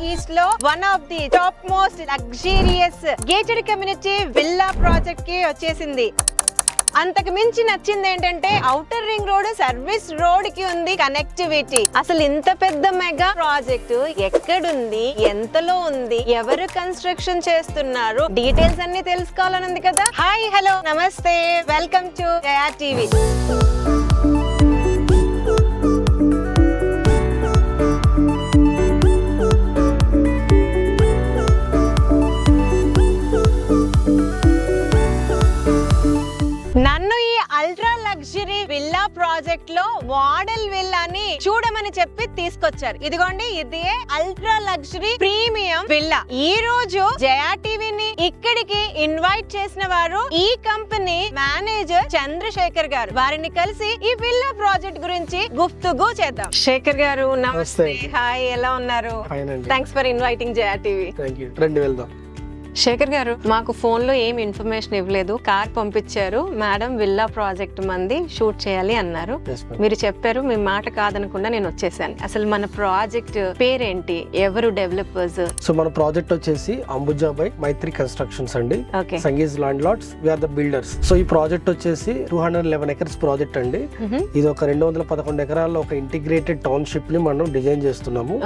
East లో one of the top most luxurious gated community villa project కి వచ్చేసింది. అంతకు మించి నచ్చింది ఏంటంటే outer ring road service road కి ఉంది కనెక్టివిటీ. అసలు ఇంత పెద్ద మెగా ప్రాజెక్ట్ ఎక్కడుంది, ఎంతలో ఉంది, ఎవరు కన్స్ట్రక్షన్ చేస్తున్నారు, డీటెయిల్స్ అన్ని తెలుసుకోవాలని ఉంది కదా. హాయ్, హలో, నమస్తే, వెల్కమ్ టు జయా టీవీ. నన్ను ఈ అల్ట్రా లగ్జరీ విల్లా ప్రాజెక్ట్ లో మోడల్ విల్లాని చూడమని చెప్పి తీసుకొచ్చారు. ఇదిగోండి, ఇదే అల్ట్రా లగ్జరీ ప్రీమియం విల్లా. ఈ రోజు జయా టీవీని ఇక్కడికి ఇన్వైట్ చేసిన వారు ఈ కంపెనీ మేనేజర్ చంద్రశేఖర్ గారు. వారిని కలిసి ఈ విల్లా ప్రాజెక్ట్ గురించి గుఫ్తుగు చేద్దాం. శేఖర్ గారు నమస్తే. హాయ్, ఎలా ఉన్నారు? Thanks for inviting Jaya TV. Sekhar garu, మాకు ఫోన్ లో ఏం ఇన్ఫర్మేషన్ ఇవ్వలేదు, కార్ పంపించారు, మేడం విల్లా ప్రాజెక్ట్ మంది షూట్ చేయాలి అన్నారు. మీరు చెప్పారు, మీ మాట కాదనకుండా నేను వచ్చేసాను. అసలు మన ప్రాజెక్ట్ పేరేంటి, ఎవరు డెవలపర్స్? సో మన ప్రాజెక్ట్ వచ్చేసి అంబుజాబాయ్ మైత్రి కన్స్ట్రక్షన్స్ అండి. సంగీజ్ landlords, we are the builders. So ఈ ప్రాజెక్ట్ వచ్చేసి 211 ఎకర్స్ ప్రాజెక్ట్ అండి. ఇది ఒక 211 ఎకరాల్లో ఒక ఇంటిగ్రేటెడ్ టౌన్షిప్ ని మనం డిజైన్ చేస్తున్నాము.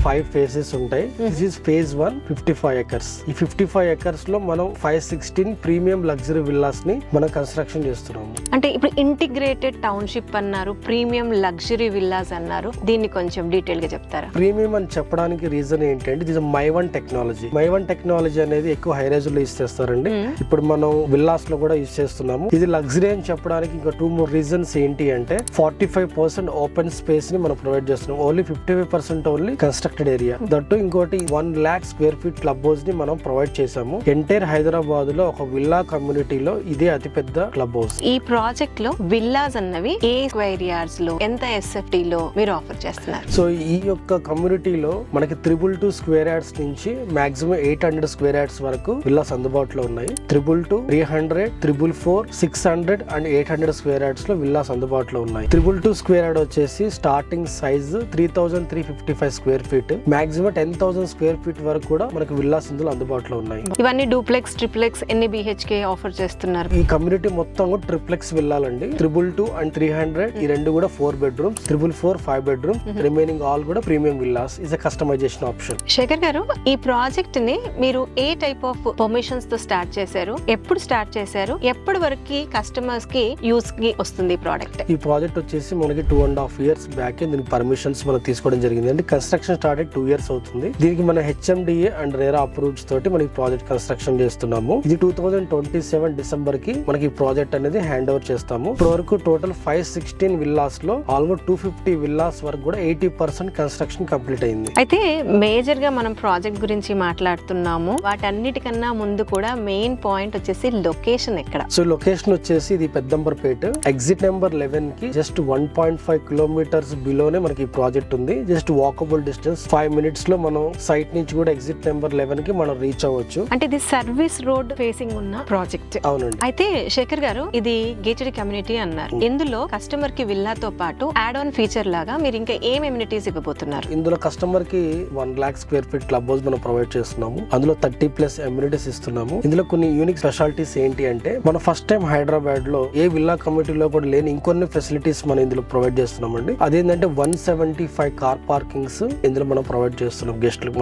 5 ఫేజెస్ ఉంటాయి. This is phase 1, 55 acres. ఈ 55 ఎకర్స్ లో మనం 516 ప్రీమియం లగ్జరీ విల్లాస్ ని మనం కన్స్ట్రక్షన్ చేస్తున్నాము. అంటే ఇప్పుడు ఇంటిగ్రేటెడ్ టౌన్షిప్ అన్నారు, ప్రీమియం లగ్జరీ విల్లాస్ అన్నారు, దీన్ని కొంచెం డీటెయిల్ గా చెప్తారా? ప్రీమియం అని చెప్పడానికి రీజన్ ఏంటంటే ఇది మైవన్ టెక్నాలజీ. మైవన్ టెక్నాలజీ అనేది ఎక్కువ హై రేంజ్ లో యూస్ చేస్తారండి. ఇప్పుడు మనం విల్లాస్ లో కూడా యూస్ చేస్తున్నాము. ఇది లగ్జరీ అని చెప్పడానికి ఇంకా 2 more రీజన్స్ ఏంటి అంటే 45% ఓపెన్ స్పేస్ ని మనం ప్రొవైడ్ చేస్తున్నాం. Only 55% only constructed area. That ఇంకోటి 1 lakh square feet club house ని మనం ప్రొవైడ్ చేసాము. ఎంటైర్ హైదరాబాద్ లో ఒక విల్లా కమ్యూనిటీలో ఇదే అతిపెద్ద క్లబ్ హౌస్. ఈ ప్రాజెక్ట్ లో విల్లాస్ అన్నవి ఏ స్క్వేర్ యార్డ్స్ లో, ఎంత ఎస్ఎఫ్టీ లో మీరు ఆఫర్ చేస్తున్నారు? సో ఈ యొక్క కమ్యూనిటీలో మనకి 222 స్క్వేర్ యార్డ్స్ నుంచి మాక్సిమం 800 స్క్వేర్ యార్డ్స్ వరకు విల్లాస్ అందుబాటులో ఉన్నాయి. 222, 300, 444, 600 అండ్ 800 స్క్వేర్ యార్డ్స్ లో విల్లాస్ అందుబాటులో ఉన్నాయి. 222 స్క్వేర్ యార్డ్ వచ్చేసి starting size 3355 square feet, maximum 10,000 square feet వరకు కూడా మనకి విల్లాస్ ఇందులో అందుబాటులో ఉన్నాయి. ఇవన్నీ డూప్లెక్స్, ట్రిప్లెక్స్, ఎన్ని బిహెచ్కే ఆఫర్ చేస్తున్నారు? ఈ కమ్యూనిటీ మొత్తం కూడా ట్రిప్లెక్స్ విల్లాలండి. 222 అండ్ 300 ఈ రెండు కూడా 4 bedrooms, 444 5 bedrooms, రిమైనింగ్ ఆల్ కూడా premium villas. Is a customisation option. Sekhar garu, ఈ ప్రాజెక్ట్ ని మీరు ఏ టైప్ ఆఫ్ పర్మిషన్స్ తో స్టార్ట్ చేశారు, ఎప్పుడు స్టార్ట్ చేశారు, ఎప్పటి వరకు కస్టమర్స్ కి యూస్ కి వస్తుంది ఈ ప్రోడక్ట్? ఈ ప్రాజెక్ట్ వచ్చేసి మనకి 2.5 years బ్యాక్ దీనికి పర్మిషన్స్ మనం తీసుకోవడం జరిగింది అండి. కన్స్ట్రక్షన్ స్టార్ట్ అయ్యి 2 years అవుతుంది. దీనికి మన HMDA అండ్ RERA అప్రూవ్స్ తోటి మనకి ప్రాజెక్ట్ కన్స్ట్రక్షన్ చేస్తున్నాము. ఇది 2027 డిసెంబర్ కి మనకి ఈ ప్రాజెక్ట్ అనేది హ్యాండ్ ఓవర్ చేస్తాము. ఇప్పటి వరకు టోటల్ 516 విల్లాస్ లో ఆల్మోస్ట్ 250 విల్లాస్ వరకు కూడా 80% కన్స్ట్రక్షన్ కంప్లీట్ అయింది. అయితే మేజర్ గా మనం ప్రాజెక్ట్ గురించి మాట్లాడుతున్నాము. వాటన్నిటికన్నా ముందు కూడా మెయిన్ పాయింట్ వచ్చేసి లొకేషన్ ఎక్కడ? సో లొకేషన్ వచ్చేసి ఇది పెద్దంబర్పేట, ఎగ్జిట్ నెంబర్ 11 కి జస్ట్ 1.5 kilometers బిలోనే మనకి ఈ ప్రాజెక్ట్ ఉంది. జస్ట్ వాకబుల్ డిస్టెన్స్, 5 minutes లో మనం సైట్ నుంచి కూడా ఎగ్జిట్ నెంబర్ 11 కి మనం రీచ్ అవ్వచ్చు. అంటే ఇది సర్వీస్ రోడ్ ఫేసింగ్ ఉన్న ప్రాజెక్ట్. అవునండి. అయితే శేఖర్ గారు, ఇది గేటెడ్ కమ్యూనిటీ అన్నారు. ఇందులో కస్టమర్ కి విల్లాతో పాటు యాడ్ ఆన్ ఫీచర్ లాగా మీరు ఇంకా ఏం ఎమ్యూనిటీస్ ఇవ్వబోతున్నారు? ఇందులో కస్టమర్ కి 1 lakh square feet club house మనం ప్రొవైడ్ చేస్తున్నాము. అందులో 30+ ఎమ్యూనిటీస్ ఇస్తున్నాము. ఇందులో కొన్ని యూనిక్ స్పెషాలిటీస్ ఏంటి అంటే మన ఫస్ట్ టైం హైదరాబాద్ లో ఏ విల్లా కమ్యూనిటీలో కూడా లేని ఇంకొన్ని ఫెసిలిటీస్ మనం ఇందులో ప్రొవైడ్ చేస్తున్నామండి. అదేంటంటే 175 కార్ పార్కింగ్స్ ఇందులో మనం ప్రొవైడ్ చేస్తున్నాం గెస్ట్లకు.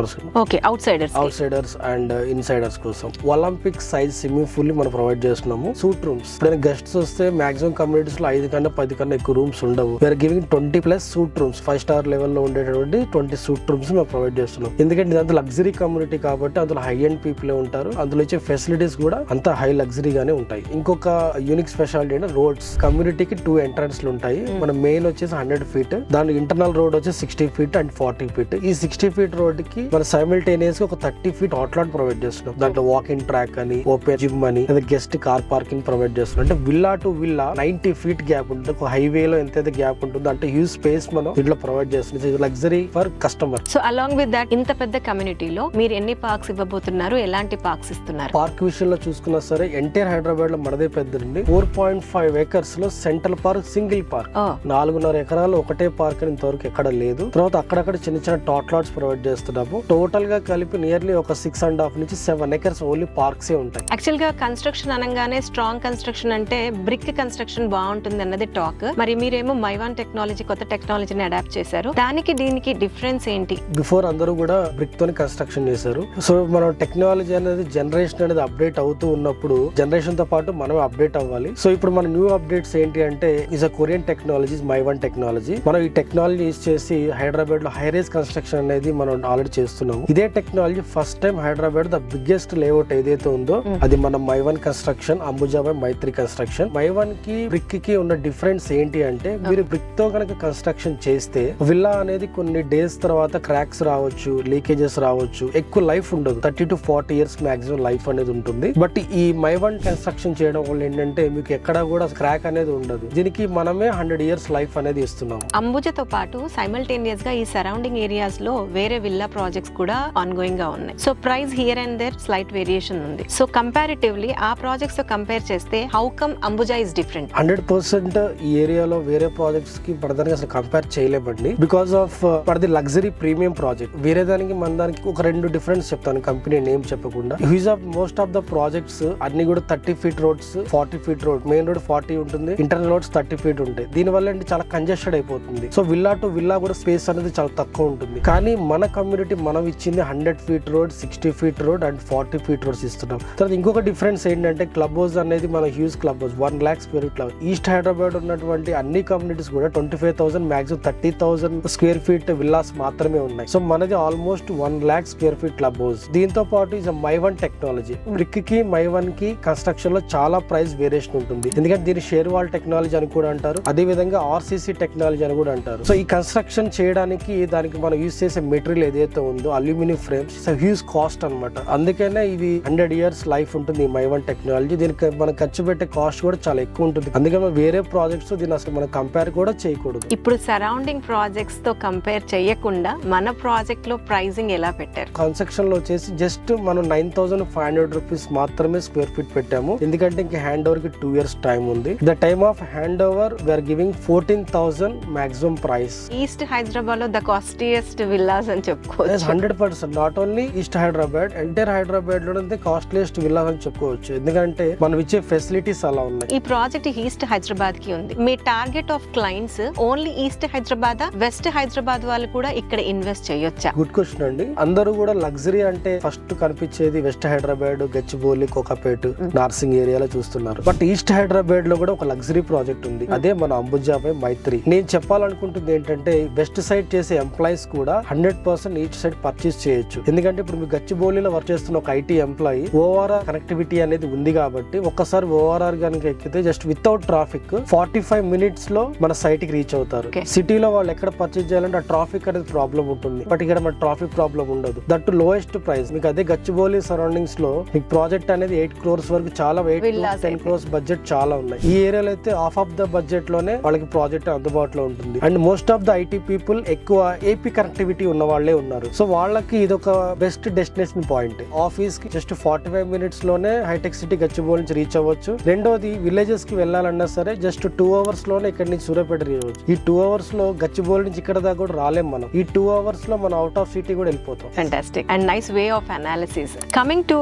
Okay, outsiders and insiders కోసం ఒలింపిక్ సైజ్ స్విమ్మింగ్ పూల్ ని మనం ప్రొవైడ్ చేస్తున్నాము. సూట్ రూమ్స్, ఇప్పుడు గెస్ట్స్ వస్తే మాక్సిమం కమ్యూనిటీస్ లో 5 కన్నా 10 కన్నా ఎక్కువ రూమ్స్ ఉండవు. We're giving 20+ suite rooms. 5 star level లో ఉండేటువంటి 20 సూట్ రూమ్స్ మేము ప్రొవైడ్ చేస్తున్నాం. ఎందుకంటే ఇదంతా లగ్జరీ కమ్యూనిటీ కాబట్టి అందులో హై అండ్ పీపుల్ ఉంటారు. అందులో ఇచ్చే ఫెసిలిటీస్ కూడా అంతా హై లగ్జరీగానే ఉంటాయి. ఇంకొక యూనిక్ స్పెషాలిటీ అంటే రోడ్స్. కమ్యూనిటీకి 2 ఎంట్రన్స్లు ఉంటాయి. మన మెయిన్ వచ్చేసి 100 feet, దాని ఇంటర్నల్ రోడ్ వచ్చేసి 60 feet అండ్ 40 feet. ఈ 60 feet రోడ్ కి మన సైమల్టేనియస్ గా ఒక 30 feet అవుట్లాట్ ప్రొవైడ్ చేస్తున్నాం. దాంట్లో వాకింగ్ ట్రాక్ అని, ఓపెన్ జిమ్ అని, లేదా గెస్ట్ కార్ పార్కింగ్ ప్రొవైడ్ చేస్తున్నాం. అంటే villa to villa 90 feet gap ఉంటుంది. ఒక హైవేలో ఎంతైతే గ్యాప్ ఉంటుందో అంటే హ్యూజ్ స్పేస్ మనం దీంట్లో ప్రొవైడ్ చేస్తున్నాం. Luxury for customer. So along with that ఇంత పెద్ద కమ్యూనిటీలో మీరు ఎన్ని పార్క్స్ ఇవ్వబోతున్నారు, ఎలాంటి పార్క్స్ ఇస్తున్నారు? పార్క్ విషయంలో చూసుకున్నా సరే ఎంటైర్ హైదరాబాద్ లో మనదే పెద్దది. 4.5 acres లో సెంట్రల్ పార్క్, సింగిల్ పార్క్. 4.5 ఎకరాలు ఒకటే పార్క్ అని ఇంతవరకు ఎక్కడ లేదు. తర్వాత అక్కడక్కడ చిన్న చిన్న టాట్ లాట్స్ ప్రొవైడ్ చేస్తున్నాము. టోటల్ గా కలిపి నియర్లీ ఒక 6.5 నుంచి 7 acres ఓన్లీ పార్క్స్ ఉంటాయి. యాక్చువల్ గా కన్స్ట్రక్షన్ అనగానే స్ట్రాంగ్ కన్స్ట్రక్షన్ అంటే బ్రిక్ కన్స్ట్రక్షన్ బాగుంటుంది అన్నది టాక్. మరి మీరేమో మైవాన్ టెక్నాలజీ, కొత్త టెక్నాలజీని అడాప్ట్ చేశారు. దానికి దీనికి డిఫరెన్స్ ఏంటి? బిఫోర్ అందరూ కూడా బ్రిక్ తోని కన్స్ట్రక్షన్ చేశారు. సో మనం టెక్నాలజీ అనేది జనరేషన్ అనేది అప్డేట్ అవుతూ ఉన్నప్పుడు జనరేషన్ తో పాటు మనం అప్డేట్ అవ్వాలి. సో ఇప్పుడు మన న్యూ అప్డేట్స్ ఏంటి అంటే is a Korean technology, Mivan technology. మనం ఈ టెక్నాలజీ యూజ్ చేసి హైదరాబాద్ లో హైరేజ్ కన్స్ట్రక్షన్ అనేది మనం ఆల్రెడీ చేస్తున్నాము. ఇదే technology first time Hyderabad the biggest layout ఏదైతే ఉందో అది మన Mivan construction, Ambuja by Maitri construction. Mivan కి బ్రిక్ కి ఉన్న డిఫరెన్స్ ఏంటి అంటే మీరు బ్రిక్ తో కనుక కన్స్ట్రక్షన్ చేస్తే విల్లా అనేది కొన్ని డేస్ తర్వాత క్రాక్స్ రావచ్చు, లీకేజెస్ రావచ్చు, ఎక్కువ లైఫ్ ఉండదు. 30 to 40 years మాక్సిమం లైఫ్ అనేది ఉంటుంది. బట్ ఈ మైవాన్ కన్స్ట్రక్షన్ చేయడం వల్ల ఏంటంటే మీకు ఎక్కడా కూడా క్రాక్ అనేది ఉండదు. దీనికి మనమే 100 years లైఫ్ అనేది ఇస్తున్నాం. అంబుజతో పాటు సైమల్టేనియస్ గా ఈ సరౌండింగ్ ఏరియాస్ లో వేరే విల్లా ప్రాజెక్ట్స్ కూడా ఆన్ గోయింగ్ గా ఉన్నాయి. So price here and there slight variation ఉంది. సో కంపారిటివ్లీ ఆ ప్రాజెక్ట్స్ తో కంపేర్ చేస్తే how come Ambuja is different? 100% ఈ ఏరియాలో వేరే ప్రాజెక్ట్స్ కి పడదానికి అసలు కంపేర్ చేయలేమండి. బికాస్ ఆఫ్ పడది లగ్జరీ ప్రీమియం ప్రాజెక్ట్. వేరే దానికి మన దానికి ఒక 2 డిఫరెన్స్ చెప్తాను, కంపెనీ నేమ్ చెప్పకుండా. Use of most of the projects అన్ని కూడా 30 feet roads, 40 feet road. Main road 40 ఉంటుంది, ఇంటర్నల్ రోడ్స్ 30 feet ఉంటాయి. దీని వల్ల ఏంటి చాలా కంజెస్టెడ్ అయిపోతుంది. సో విల్లా టు విల్లా కూడా స్పేస్ అనేది చాలా తక్కువ ఉంటుంది. కానీ మన కమ్యూనిటీ మనం ఇచ్చింది 100 feet road, 60 feet road and 40 feet roads ఇస్తున్నాం. తర్వాత ఇంకొక డిఫరెన్స్ ఏంటంటే క్లబ్ హౌస్ అనేది మన huge club house 1 lakh square feet club. East Hyderabad ఉన్నటువంటి అన్ని కమ్యూనిటీస్ కూడా 25,000 మాక్సిమం 30,000 square feet విల్లాస్ మాత్రమే ఉన్నాయి. సో మనది almost 1 lakh square feet club house. దీంతో పాటు ఇస్ మైవన్ టెక్నాలజీ. బ్రిక్ కి మైవన్ కి కన్స్ట్రక్షన్ లో చాలా ప్రైస్ వేరియేషన్ ఉంటుంది. ఎందుకంటే దీన్ని షేర్ వాల్ టెక్నాలజీ అని కూడా అంటారు, అదే విధంగా ఆర్సీసీ టెక్నాలజీ అని కూడా అంటారు. సో ఈ కన్స్ట్రక్షన్ చేయడానికి దానికి మనం యూజ్ చేసే మెటీరియల్ ఏదైతే ఉందో అల్యూమినియం ఫ్రేమ్స్, హ్యూజ్ కాస్ట్ అన్నమాట. అందుకనే ఇవి 100 years లైఫ్ ఉంటుంది ఈ మైవన్ టెక్నాలజీ. దీనికి మనం ఖర్చు పెట్టే కాస్ట్ కూడా చాలా ఎక్కువ ఉంటుంది. అందుకని వేరే ప్రాజెక్ట్స్ దీన్ని అసలు మనం కంపేర్ కూడా చేయకూడదు. ఇప్పుడు సరౌండింగ్ ప్రాజెక్ట్స్ తో కంపేర్ చేయకుండా మన ప్రాజెక్ట్ లో ప్రైసింగ్ ఎలా పెట్టారు? కన్స్ట్రక్షన్ లో వచ్చేసి జస్ట్ మనం 9,500 rupees మాత్రమే స్క్వేర్ ఫీట్ పెట్టాము. ఎందుకంటే ఇంకా హ్యాండ్ ఓవర్ కి 2 years టైం ఉంది. The time of hand over we're giving 14,000 maximum price. East Hyderabad లో ద కాస్ట్లీయెస్ట్ విల్లాస్ అని చెప్పుకోవచ్చు. 100% not only east Hyderabad, entire Hyderabad లో కాస్ట్లీయెస్ట్ విల్లాస్ అని చెప్పుకోవచ్చు. ఎందుకంటే మనం ఇచ్చే ఫెసిలిటీస్ అలా ఉన్నాయి. ఈ ప్రాజెక్ట్ ఈస్ట్ హైదరాబాద్ కి ఉంది. మీ target of clients only east Hyderabad, west Hyderabad వాళ్ళు కూడా ఇక్కడ ఇన్వెస్ట్ చేయొచ్చా? గుడ్ క్వశ్చన్ అండి. అందరూ కూడా లగ్జరీ అంటే ఫస్ట్ కనిపించేది వెస్ట్ హైదరాబాద్, గచ్చిబౌలి, కోకాపేట్, నార్సింగ్ ఏరియాలో చూస్తున్నారు. బట్ ఈస్ట్ హైదరాబాద్ లో కూడా ఒక లగ్జరీ ప్రాజెక్ట్ ఉంది, అదే మన అంబుజా బై మైత్రి. నేను చెప్పాలనుకుంటుంది ఏంటంటే వెస్ట్ సైడ్ చేసే ఎంప్లాయీస్ కూడా 100% ఈస్ట్ సైడ్ పర్చేస్ చేయొచ్చు. ఎందుకంటే ఇప్పుడు మీ గచ్చిబౌలిలో వర్క్ చేస్తున్న ఒక ఐటీ ఎంప్లాయీ ఓఆర్ఆర్ కనెక్టివిటీ అనేది ఉంది కాబట్టి ఒక్కసారి ఓఆర్ఆర్ కనుక ఎక్కితే జస్ట్ వితౌట్ ట్రాఫిక్ 45 minutes లో మన సైట్ కి రీచ్ అవుతారు. సిటీలో వాళ్ళు ఎక్కడ పర్చేస్ చేయాలంటే ఆ ట్రాఫిక్ అనేది ప్రాబ్లం ఉంటుంది. బట్ ఇక్కడ మన ట్రాఫిక్ ప్రాబ్లం ఉండదు. That lowest price. మీకు అదే గచ్చిబౌలి సరౌండింగ్స్ లో మీకు ప్రాజెక్ట్ అనేది 8 crores వరకు చాలా 8 crores 10 crores బడ్జెట్ చాలా ఉన్నాయి. ఈ ఏరియాలో అయితే హాఫ్ ఆఫ్ ద బడ్జెట్ లోనే వాళ్ళకి ప్రాజెక్ట్ అందుబాటులో ఉంటుంది. And most of the IT people ఎక్కువ ఏపీ కనెక్టివిటీ ఉన్న వాళ్ళే ఉన్నారు. సో వాళ్ళకి ఇది ఒక బెస్ట్ డెస్టినేషన్ పాయింట్. ఆఫీస్ కి జస్ట్ 45 minutes లోనే హైటెక్ సిటీ గచ్చిబౌలి నుంచి రీచ్ అవ్వచ్చు. రెండోది విలేజెస్ కి వెళ్ళాలన్నా సరే జస్ట్ 2 hours లోనే ఇక్కడ నుంచి సూర్యాపేట రీచ్ అవ్వచ్చు. ఈ 2 hours లో గచ్చిబౌలి నుంచి ఇక్కడ దాకా కూడా రాలేం మనం. ఈ 2 hours లో మనం అవుట్ ఆఫ్ సిటీ కూడా వెళ్ళిపోతాం. Fantastic and nice way of analysis. Coming to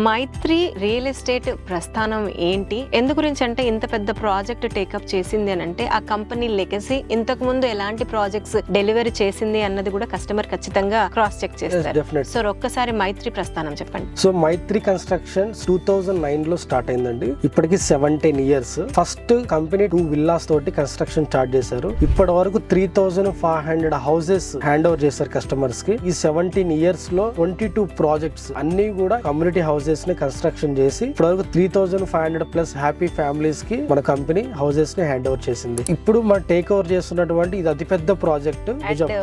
Maitri real estate ప్రస్థానం ఏంటి? ఎందు గురించి అంటే ఇంత పెద్ద ప్రాజెక్ట్ టేకప్ చేసింది అని అంటే ఆ కంపెనీ లెగసీ, ఇంతకు ముందు ఎలాంటి ప్రాజెక్ట్స్ డెలివరీ చేసింది అన్నది కూడా కస్టమర్ ఖచ్చితంగా క్రాస్ చెక్ చేస్తారు. సో ఒక్కసారి మైత్రి ప్రస్థానం చెప్పండి. సో మైత్రి కన్స్ట్రక్షన్ 2009 లో స్టార్ట్ అయిందండి. ఇప్పటికి 17 years. ఫస్ట్ కంపెనీ 2 villas తోటి కన్స్ట్రక్షన్ స్టార్ట్ చేశారు. ఇప్పటి వరకు 3,500 houses హ్యాండ్ ఓవర్ చేశారు కస్టమర్స్ కి. ఈ 17 years లో 22 ప్రాజెక్ట్స్ అన్ని కూడా కమ్యూనిటీ హౌసెస్ ని కన్స్ట్రక్షన్ చేసి ఇప్పటి వరకు 3,500+ హ్యాపీ ఫ్యామిలీస్ కి మన కంపెనీ హౌసెస్ ని హ్యాండ్ ఓవర్ చేసింది. ఇప్పుడు మనం టేక్ ఓవర్ చేస్తున్నటువంటి ఇది అతిపెద్ద project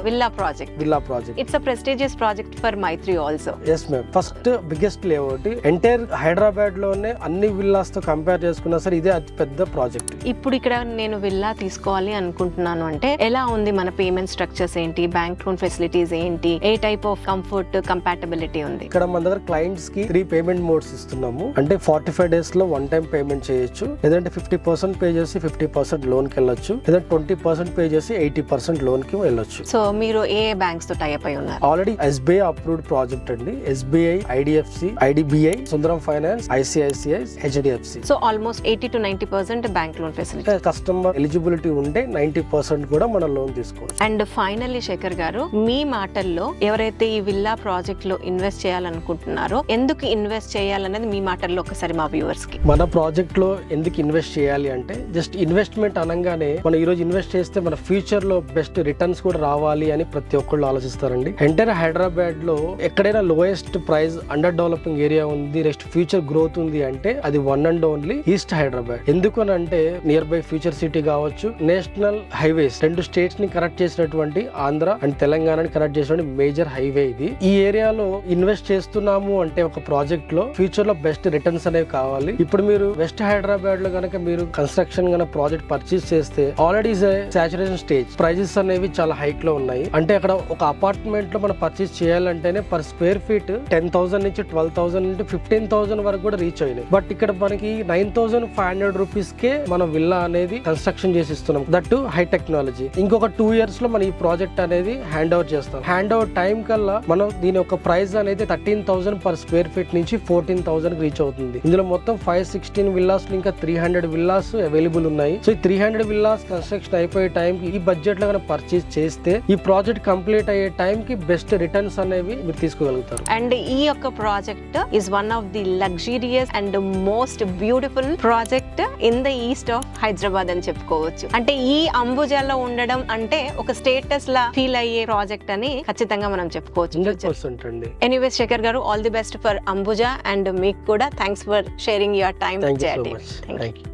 villa project. Villa project. It's a prestigious project for Maitri also. Yes ma'am, first biggest layout entire Hyderabad లోనే అన్ని విల్లాస్ తో కంపేర్ చేసుకున్నా సరే ఇదే అతి పెద్ద ప్రాజెక్ట్. ఇప్పుడు ఇక్కడ నేను విల్లా తీసుకోవాలి అనుకుంటున్నాను అంటే ఎలా ఉంది, మన పేమెంట్ స్ట్రక్చర్స్ ఏంటి, బ్యాంక్ లోన్ ఫెసిలిటీస్ ఏంటి, ఏ టైప్ ఆఫ్ కంఫర్ట్ కంపాటబిలిటీ ఉంది? ఇక్కడ మన దగ్గర క్లయింట్స్ కి 3 పేమెంట్ మోడ్స్ ఇస్తున్నాము. అంటే 45 డేస్ లో 1 టైం పేమెంట్ చేయొచ్చు, లేదంటే 50% పే చేసి 50% లోన్ కి వెళ్ళొచ్చు, లేదా 20% పే చేసి 80% లోన్ కి వెళ్ళొచ్చు. సో మీరు ఏ బ్యాంక్స్ తో టైప్ అయి ఉన్నారు? ఆల్రెడీ SBI అప్రూవ్డ్ ప్రాజెక్ట్ అండి. SBI, IDFC, IDBI, Sundaram finance, ICICI, HDFC. So almost 80 to 90% bank loan facility. Customer eligibility ఉంటే 90% కూడా మనం లోన్ తీసుకోవచ్చు. అండ్ ఫైనల్లీ శేఖర్ గారు, మీ మాటల్లో ఎవరైతే ఈ విల్లా ప్రాజెక్ట్ లో ఇన్వెస్ట్ చేయాలనుకుంటున్నారో ఎందుకు ఇన్వెస్ట్ చేయాలనేది మీ మాటల్లో ఒకసారి మా వ్యూవర్స్ కి. మన ప్రాజెక్ట్ లో ఎందుకు ఇన్వెస్ట్ చేయాలి అంటే, జస్ట్ ఇన్వెస్ట్మెంట్ అనగానే మనం ఈ రోజు ఇన్వెస్ట్ చేస్తే మన ఫ్యూచర్ లో బెస్ట్ రిటర్న్స్ కూడా రావాలి అని ప్రతి ఒక్కళ్ళు ఆలోచిస్తారండి. ఎంటైర్ హైదరాబాద్ లో ఎక్కడైనా lowest price under developing area ఉంది, నెక్స్ట్ ఫ్యూచర్ గ్రోత్ ఉంది అంటే అది one and only east Hyderabad. ఎందుకు అని అంటే నియర్ బై ఫ్యూచర్ సిటీ కావచ్చు, నేషనల్ హైవేస్ 2 స్టేట్స్ ని కనెక్ట్ చేసినటువంటి ఆంధ్ర అండ్ తెలంగాణని కనెక్ట్ చేసినటువంటి మేజర్ హైవే ఇది. ఈ ఏరియాలో ఇన్వెస్ట్ చేస్తున్నాము అంటే ఒక ప్రాజెక్ట్ లో ఫ్యూచర్ లో బెస్ట్ రిటర్న్స్ అనేవి కావాలి. ఇప్పుడు మీరు వెస్ట్ హైదరాబాద్ లో కనుక మీరు కన్స్ట్రక్షన్ గన ప్రాజెక్ట్ పర్చేస్ చేస్తే ఆల్రెడీ సాచురేషన్ స్టేజ్, ప్రైజెస్ అనేవి చాలా హైక్ లో ఉన్నాయి. అంటే అక్కడ ఒక అపార్ట్మెంట్ లో మనం పర్చేస్ చేయాలంటేనే పర్ స్క్వేర్ ఫీట్ 10,000 నుంచి 12,000 నుంచి 15,000 వరకు కూడా రీచ్ అయినాయి. బట్ ఇక్కడ మనకి 9,500 రూపీస్ కే మనం విల్లా అనేది కన్స్ట్రక్షన్ చేసి ఇస్తున్నాం, దట్ టు హై టెక్నాలజీ. ఇంకొక 2 years లో మనం ఈ ప్రాజెక్ట్ అనేది హ్యాండ్ ఓవర్ చేస్తాం. హ్యాండ్ ఓవర్ టైం కల్లా మనం దీని యొక్క ప్రైస్ అనేది 13,000 పర్ స్క్వేర్ ఫీట్ నుంచి 14,000 రీచ్ అవుతుంది. ఇందులో మొత్తం 516 విల్లాస్ ఇంకా 300 విల్లాస్ అవైలబుల్ ఉన్నాయి. సో ఈ 300 విల్లాస్ కన్స్ట్రక్షన్ అయిపోయే టైం కి ఈ బడ్జెట్ లో పర్చేస్ చేస్తే ఈ ప్రాజెక్ట్ కంప్లీట్ అయ్యే టైం కి బెస్ట్ రిటర్న్స్ అనేవి మీరు తీసుకోగలుగుతారు. అండ్ ఈ యొక్క project is one of the luxurious and most beautiful project in the east of Hyderabad అని చెప్పుకోవచ్చు. అంటే ఈ అంబుజాలో ఉండడం అంటే ఒక స్టేటస్ లా ఫీల్ అయ్యే ప్రాజెక్ట్ అని ఖచ్చితంగా మనం చెప్పుకోవచ్చు. 100% అండి. ఎనీవేస్ శేఖర్ గారు, all the best for Ambuja, and మీకు కూడా thanks for sharing your time. Thank you so much. Thank you.